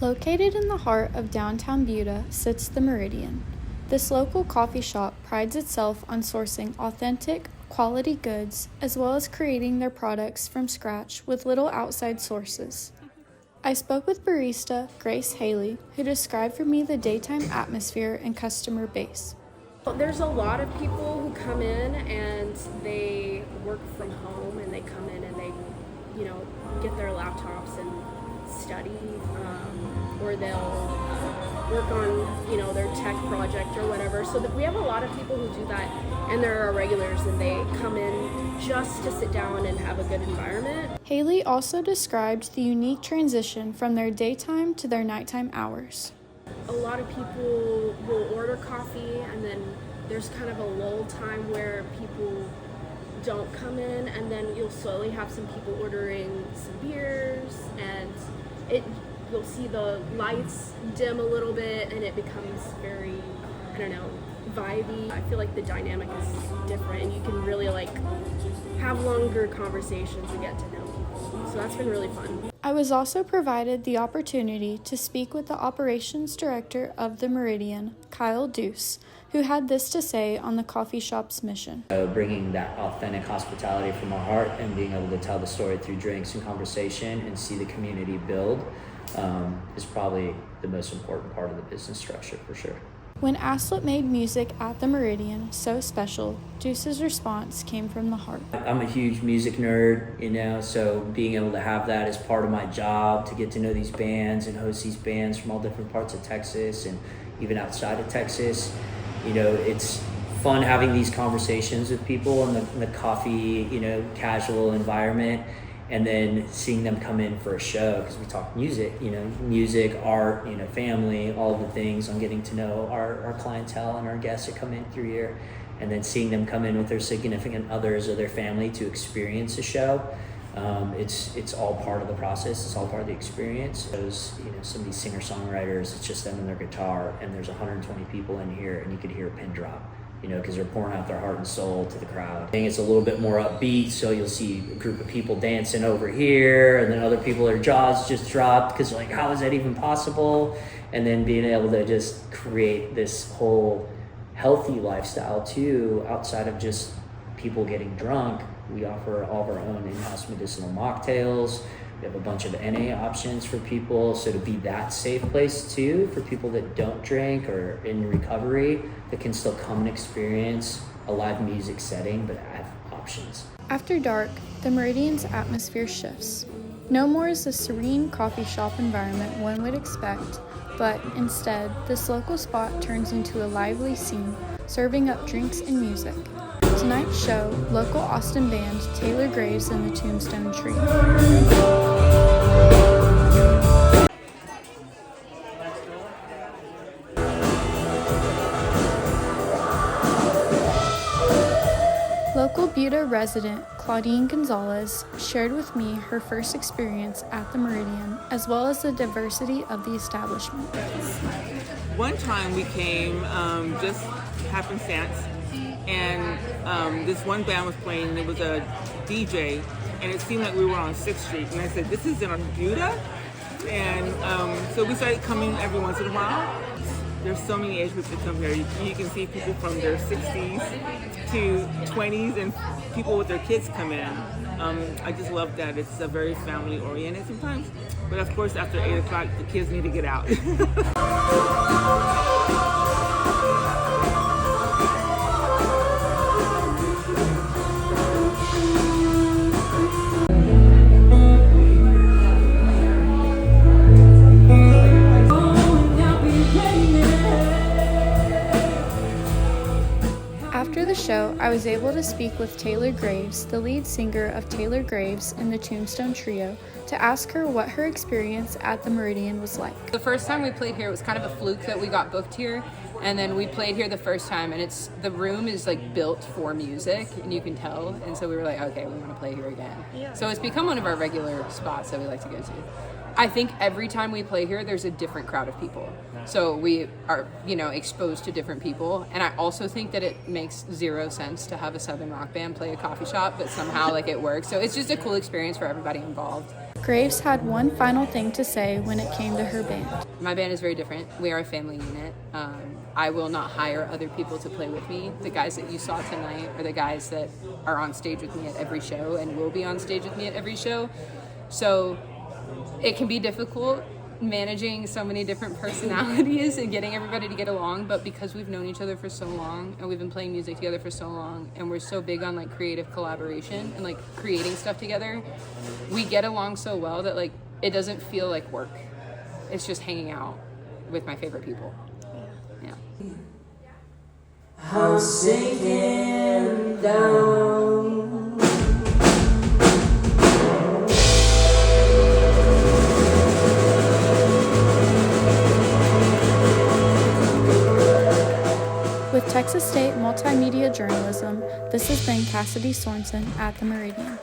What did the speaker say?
Located in the heart of downtown Buda sits the Meridian. This local coffee shop prides itself on sourcing authentic, quality goods, as well as creating their products from scratch with little outside sources. I spoke with barista Grace Haley, who described for me the daytime atmosphere and customer base. There's a lot of people who come in and they work from home and they come in and they, get their laptops and study, or they'll work on, their tech project or whatever. So that we have a lot of people who do that, and there are regulars and they come in just to sit down and have a good environment. Haley also described the unique transition from their daytime to their nighttime hours. A lot of people will order coffee and then there's kind of a lull time where people don't come in, and then you'll slowly have some people ordering some beers, and you'll see the lights dim a little bit and it becomes very, vibey. I feel like the dynamic is different and you can really have longer conversations and get to know people. So that's been really fun. I was also provided the opportunity to speak with the operations director of the Meridian, Kyle Deuce, who had this to say on the coffee shop's mission. Bringing that authentic hospitality from our heart and being able to tell the story through drinks and conversation and see the community build is probably the most important part of the business structure for sure. When asked what made music at the Meridian so special, Deuce's response came from the heart. I'm a huge music nerd, so being able to have that as part of my job, to get to know these bands and host these bands from all different parts of Texas and even outside of Texas, it's fun having these conversations with people in the coffee, casual environment, and then seeing them come in for a show, because we talk music, music, art, family, all of the things. I'm getting to know our clientele and our guests that come in through here, and then seeing them come in with their significant others or their family to experience a show. It's all part of the process. It's all part of the experience. Those, some of these singer-songwriters, it's just them and their guitar, and there's 120 people in here, and you could hear a pin drop, because they're pouring out their heart and soul to the crowd. I think it's a little bit more upbeat, so you'll see a group of people dancing over here, and then other people, their jaws just dropped because how is that even possible? And then being able to just create this whole healthy lifestyle too, outside of just people getting drunk. We offer all of our own in-house medicinal mocktails. We have a bunch of NA options for people, so to be that safe place too for people that don't drink or in recovery that can still come and experience a live music setting but have options. After dark, the Meridian's atmosphere shifts. No more is the serene coffee shop environment one would expect, but instead, this local spot turns into a lively scene, serving up drinks and music. Tonight's show, local Austin band Taylor Graves and the Tombstone Trio. Local Buda resident Claudine Gonzalez shared with me her first experience at the Meridian, as well as the diversity of the establishment. One time we came just happenstance, and this one band was playing, and it was a DJ, and it seemed like we were on 6th Street, and I said, this isn't on Buda? And so we started coming every once in a while. There's so many age groups that come here. You can see people from their 60s to 20s, and people with their kids come in. I just love that. It's a very family oriented sometimes, but of course after 8 o'clock the kids need to get out. After the show, I was able to speak with Taylor Graves, the lead singer of Taylor Graves and the Tombstone Trio, to ask her what her experience at the Meridian was like. The first time we played here, it was kind of a fluke that we got booked here, and then we played here the first time, and the room is built for music, and you can tell, and so we were like, okay, we want to play here again. Yeah. So it's become one of our regular spots that we like to go to. I think every time we play here, there's a different crowd of people. So we are, exposed to different people. And I also think that it makes zero sense to have a Southern rock band play a coffee shop, but somehow it works. So it's just a cool experience for everybody involved. Graves had one final thing to say when it came to her band. My band is very different. We are a family unit. I will not hire other people to play with me. The guys that you saw tonight are the guys that are on stage with me at every show and will be on stage with me at every show. So it can be difficult managing so many different personalities and getting everybody to get along, but because we've known each other for so long and we've been playing music together for so long and we're so big on like creative collaboration and like creating stuff together, we get along so well that like it doesn't feel like work. It's just hanging out with my favorite people. Yeah. I'm sinking down. With Texas State Multimedia Journalism, this has been Cassidy Sorensen at the Meridian.